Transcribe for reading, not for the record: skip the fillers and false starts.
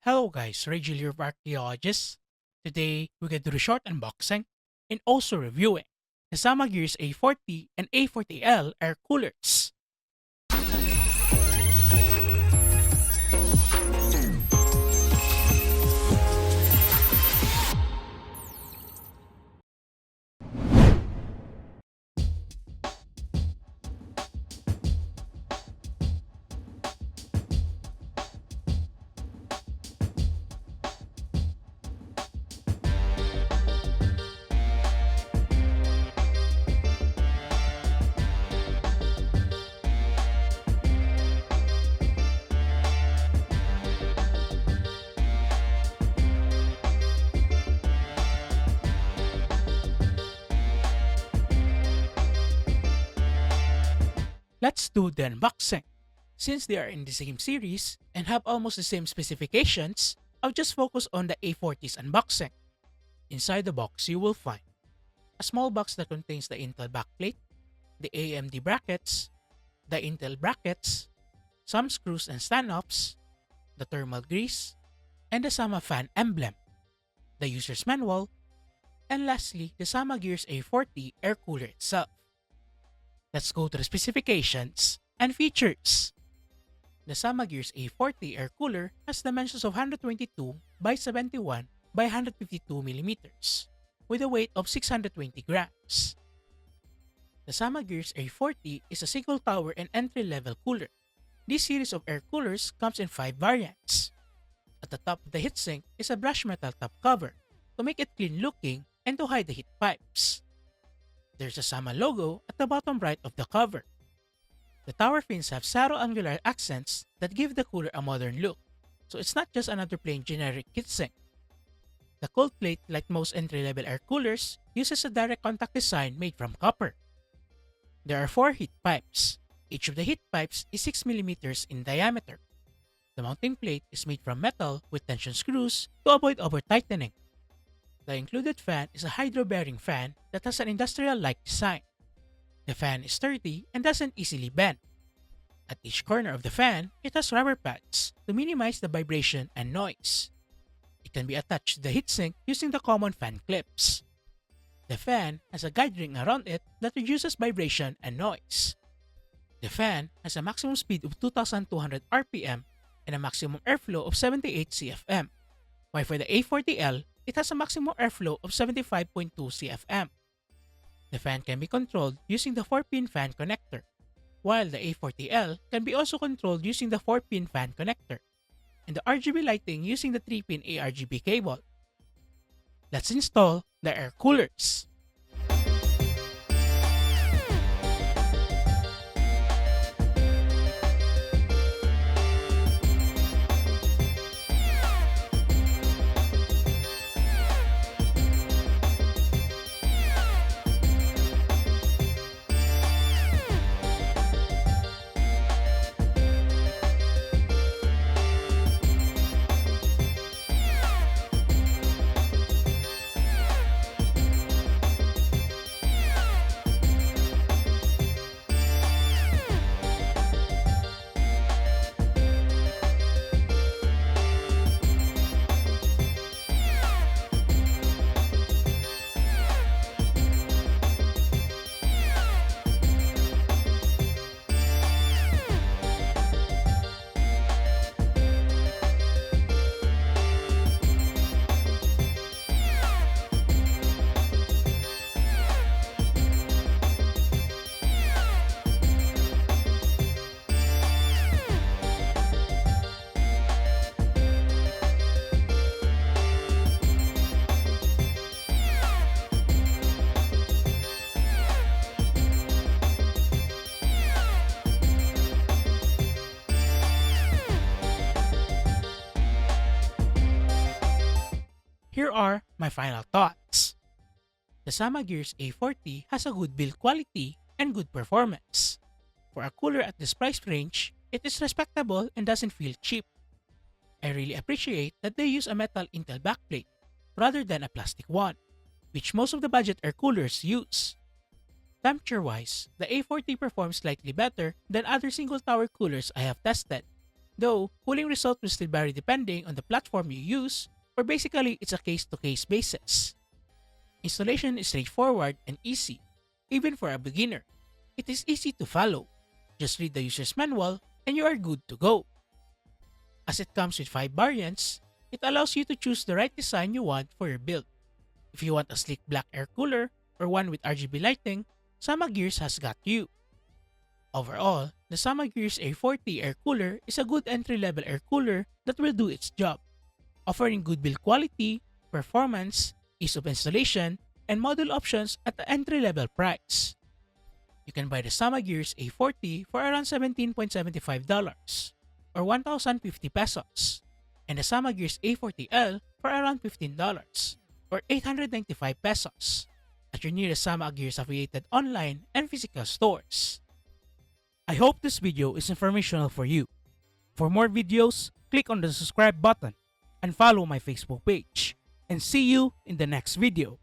Hello guys, Regil here of Archaeologists. Today, we're going to do a short unboxing and also reviewing the Sama Gears A40 and A40L air coolers. Let's do the unboxing. Since they are in the same series and have almost the same specifications, I'll just focus on the A40's unboxing. Inside the box, you will find a small box that contains the Intel backplate, the AMD brackets, the Intel brackets, some screws and stand-ups, the thermal grease, and the Sama fan emblem, the user's manual, and lastly, the Sama Gears A40 air cooler itself. Let's go to the specifications and features. The Sama Gears A40 air cooler has dimensions of 122 by 71 by 152 millimeters, with a weight of 620 grams. The Sama Gears A40 is a single tower and entry-level cooler. This series of air coolers comes in 5 variants. At the top of the heatsink is a brushed metal top cover to make it clean looking and to hide the heat pipes. There's a Sama logo at the bottom right of the cover. The tower fins have subtle angular accents that give the cooler a modern look, so it's not just another plain generic heatsink. The cold plate, like most entry-level air coolers, uses a direct contact design made from copper. There are 4 heat pipes. Each of the heat pipes is 6 millimeters in diameter. The mounting plate is made from metal with tension screws to avoid over-tightening. The included fan is a hydro-bearing fan that has an industrial-like design. The fan is sturdy and doesn't easily bend. At each corner of the fan, it has rubber pads to minimize the vibration and noise. It can be attached to the heatsink using the common fan clips. The fan has a guide ring around it that reduces vibration and noise. The fan has a maximum speed of 2,200 RPM and a maximum airflow of 78 CFM, while for the A40L, it has a maximum airflow of 75.2 CFM. The fan can be controlled using the 4-pin fan connector, while the A40L can be also controlled using the 4-pin fan connector, and the RGB lighting using the 3-pin ARGB cable. Let's install the air coolers. Here are my final thoughts. The Sama Gears A40 has a good build quality and good performance. For a cooler at this price range, it is respectable and doesn't feel cheap. I really appreciate that they use a metal Intel backplate rather than a plastic one, which most of the budget air coolers use. Temperature-wise, the A40 performs slightly better than other single tower coolers I have tested, Though, cooling result will still vary depending on the platform you use, or basically it's a case-to-case basis. Installation is straightforward and easy, even for a beginner. It is easy to follow. Just read the user's manual and you are good to go. As it comes with 5 variants, it allows you to choose the right design you want for your build. If you want a sleek black air cooler or one with RGB lighting, Sama Gears has got you. Overall, the Sama Gears A40 air cooler is a good entry-level air cooler that will do its job, offering good build quality, performance, ease of installation, and module options at the entry-level price. You can buy the Sama Gears A40 for around $17.75 or 1,050 pesos, and the Sama Gears A40L for around $15 or 895 pesos at your nearest Sama Gears affiliated online and physical stores. I hope this video is informational for you. For more videos, click on the subscribe button and follow my Facebook page. And see you in the next video.